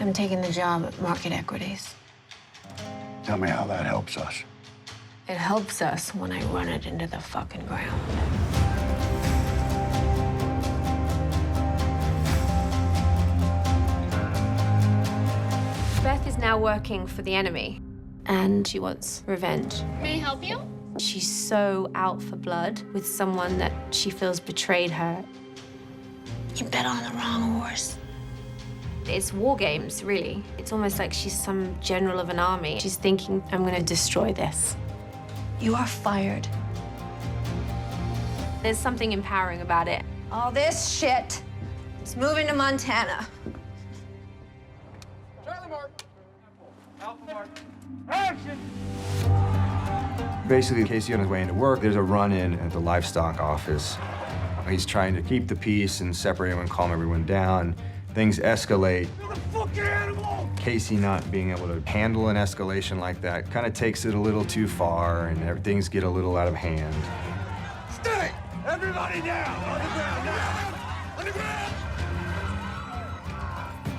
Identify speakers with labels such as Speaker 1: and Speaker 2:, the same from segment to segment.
Speaker 1: I'm taking the job at Market Equities.
Speaker 2: Tell me how that helps us.
Speaker 1: It helps us when I run it into the fucking ground.
Speaker 3: Beth is now working for the enemy, and she wants revenge.
Speaker 4: May I help you?
Speaker 3: She's so out for blood with someone that she feels betrayed her.
Speaker 1: You bet on the wrong horse.
Speaker 3: It's war games, really. It's almost like she's some general of an army. She's thinking, I'm gonna destroy this.
Speaker 1: You are fired.
Speaker 3: There's something empowering about it.
Speaker 5: All this shit is moving to Montana.
Speaker 6: Charlie Mark. Alpha Mark. Action!
Speaker 7: Basically, Casey on his way into work, there's a run-in at the livestock office. He's trying to keep the peace and separate everyone, calm everyone down. Things escalate.
Speaker 6: You're the fucking animal!
Speaker 7: Casey not being able to handle an escalation like that kind of takes it a little too far, and things get a little out of hand.
Speaker 6: Stay! Everybody down! On the ground now! On the ground!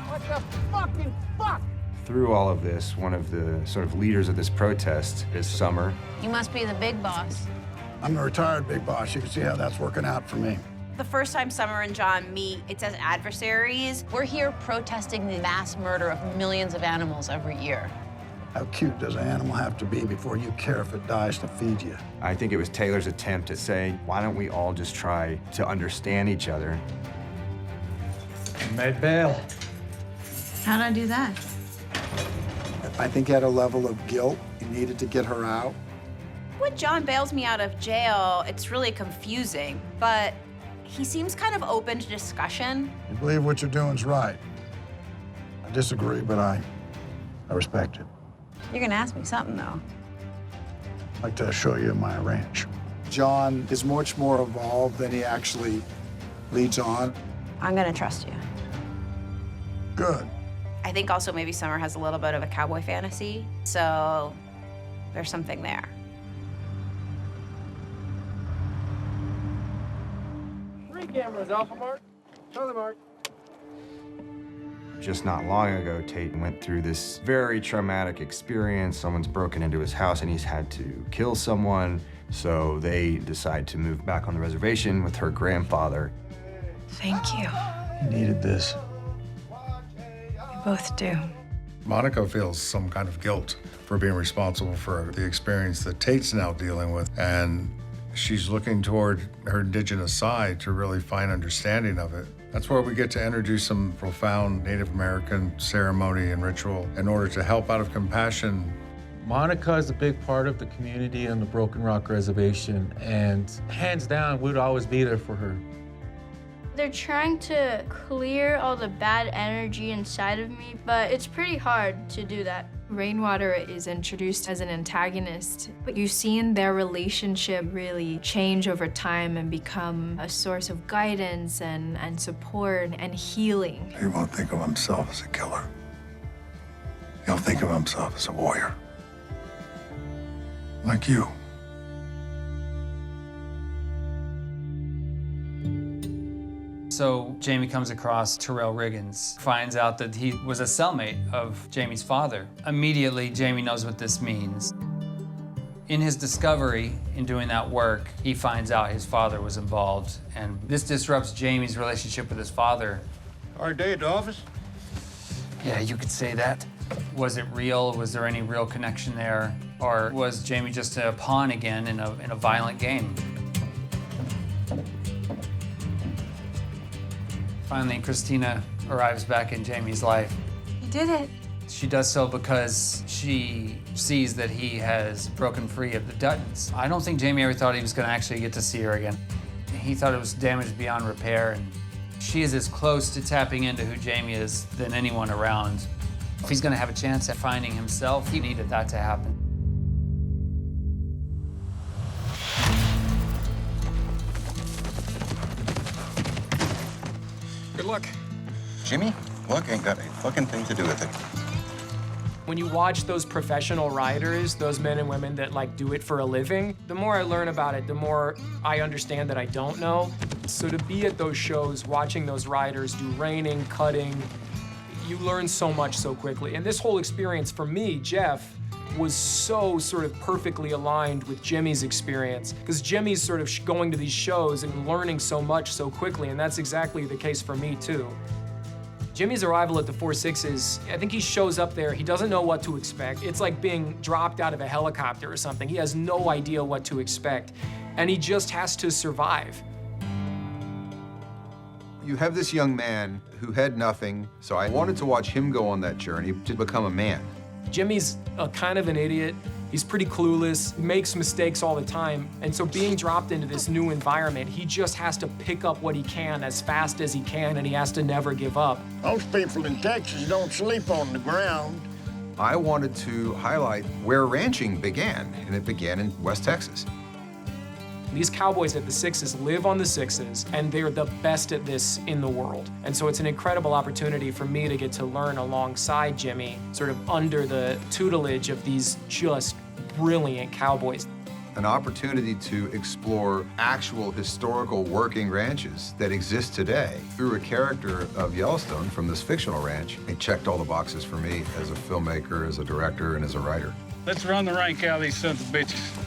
Speaker 6: What the fucking fuck?
Speaker 7: Through all of this, one of the sort of leaders of this protest is Summer.
Speaker 1: You must be the big boss.
Speaker 2: I'm a retired big boss. You can see how that's working out for me.
Speaker 8: The first time Summer and John meet, it's as adversaries.
Speaker 1: We're here protesting the mass murder of millions of animals every year.
Speaker 2: How cute does an animal have to be before you care if it dies to feed you?
Speaker 7: I think it was Taylor's attempt to say, why don't we all just try to understand each other?
Speaker 6: You made bail.
Speaker 1: How'd I do that?
Speaker 2: I think at a level of guilt, you needed to get her out.
Speaker 8: When John bails me out of jail, it's really confusing, but he seems kind of open to discussion.
Speaker 2: You believe what you're doing's right. I disagree, but I respect it.
Speaker 5: You're gonna ask me something, though.
Speaker 2: I'd like to show you my ranch. John is much more evolved than he actually leads on.
Speaker 5: I'm gonna trust you.
Speaker 2: Good.
Speaker 8: I think also maybe Summer has a little bit of a cowboy fantasy, so there's something there.
Speaker 6: Three cameras, Alpha Mark. Charlie Mark.
Speaker 7: Just not long ago, Tate went through this very traumatic experience. Someone's broken into his house and he's had to kill someone. So they decide to move back on the reservation with her grandfather.
Speaker 1: Thank you.
Speaker 2: He needed this.
Speaker 1: We both do.
Speaker 9: Monica feels some kind of guilt for being responsible for the experience that Tate's now dealing with. And she's looking toward her indigenous side to really find understanding of it. That's where we get to introduce some profound Native American ceremony and ritual in order to help out of compassion.
Speaker 10: Monica is a big part of the community on the Broken Rock Reservation, and hands down, we'd always be there for her.
Speaker 4: They're trying to clear all the bad energy inside of me, but it's pretty hard to do that.
Speaker 11: Rainwater is introduced as an antagonist, but you've seen their relationship really change over time and become a source of guidance and support and healing.
Speaker 2: He won't think of himself as a killer. He'll think of himself as a warrior. Like you.
Speaker 12: So Jamie comes across Terrell Riggins, finds out that he was a cellmate of Jamie's father. Immediately, Jamie knows what this means. In his discovery, in doing that work, he finds out his father was involved, and this disrupts Jamie's relationship with his father.
Speaker 6: Hard day at the office?
Speaker 12: Yeah, you could say that. Was it real? Was there any real connection there? Or was Jamie just a pawn again in a violent game? Finally, Christina arrives back in Jamie's life.
Speaker 5: You did it.
Speaker 12: She does so because she sees that he has broken free of the Duttons. I don't think Jamie ever thought he was going to actually get to see her again. He thought it was damaged beyond repair, and she is as close to tapping into who Jamie is than anyone around. If he's going to have a chance at finding himself, he needed that to happen.
Speaker 6: Good luck.
Speaker 13: Jimmy, luck ain't got a fucking thing to do with it.
Speaker 14: When you watch those professional riders, those men and women that do it for a living, the more I learn about it, the more I understand that I don't know. So to be at those shows, watching those riders do reining, cutting, You learn so much so quickly. And this whole experience for me, Jeff, was so sort of perfectly aligned with Jimmy's experience, because Jimmy's sort of going to these shows and learning so much so quickly, and that's exactly the case for me too. Jimmy's arrival at the Four Sixes, I think he shows up there, he doesn't know what to expect. It's like being dropped out of a helicopter or something. He has no idea what to expect, and he just has to survive.
Speaker 7: You have this young man who had nothing, so I wanted to watch him go on that journey to become a man.
Speaker 14: Jimmy's a kind of an idiot. He's pretty clueless, makes mistakes all the time, and so being dropped into this new environment, he just has to pick up what he can as fast as he can, and he has to never give up.
Speaker 6: Most people in Texas don't sleep on the ground.
Speaker 7: I wanted to highlight where ranching began, and it began in West Texas.
Speaker 14: These cowboys at the Sixes live on the Sixes, and they're the best at this in the world. And so it's an incredible opportunity for me to get to learn alongside Jimmy, sort of under the tutelage of these just brilliant cowboys.
Speaker 7: An opportunity to explore actual historical working ranches that exist today through a character of Yellowstone from this fictional ranch. It checked all the boxes for me as a filmmaker, as a director, and as a writer.
Speaker 6: Let's run the rank out of these sons of bitches.